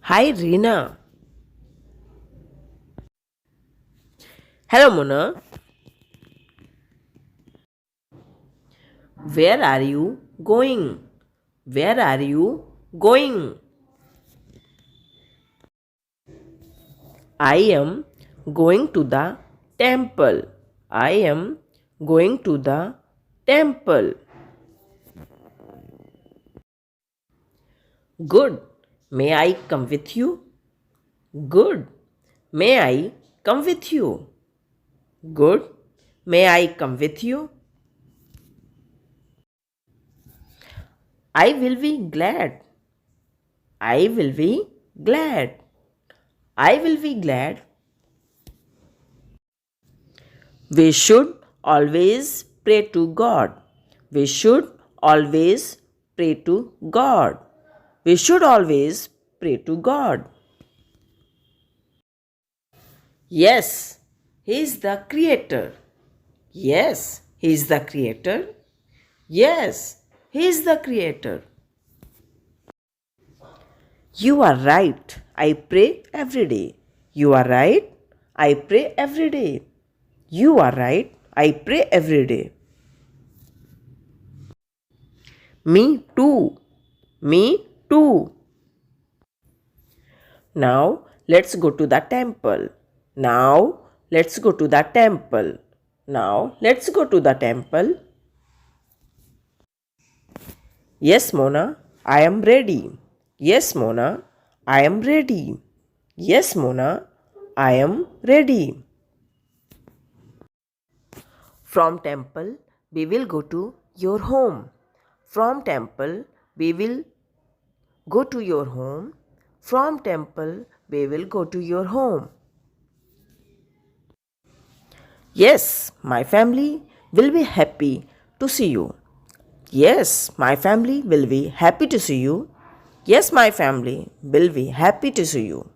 Hi, Reena. Hello, Mona. Where are you going? Where are you going? I am going to the temple. I am going to the temple. Good. May I come with you? Good. May I come with you? Good. May I come with you? I will be glad. I will be glad. I will be glad. We should always pray to God. We should always pray to God. We should always pray to God. Yes, He is the Creator. Yes, He is the Creator. Yes, He is the Creator. You are right. I pray every day. You are right. I pray every day. You are right. I pray every day. Me too. Me too. Now let's go to the temple. Now let's go to the temple. Now let's go to the temple. Yes, Mona, I am ready. Yes, Mona, I am ready. Yes, Mona, I am ready. From temple, we will go to your home. From temple, we will go to your home. From temple, we will go to your home. Yes, my family will be happy to see you. Yes, my family will be happy to see you. Yes, my family will be happy to see you.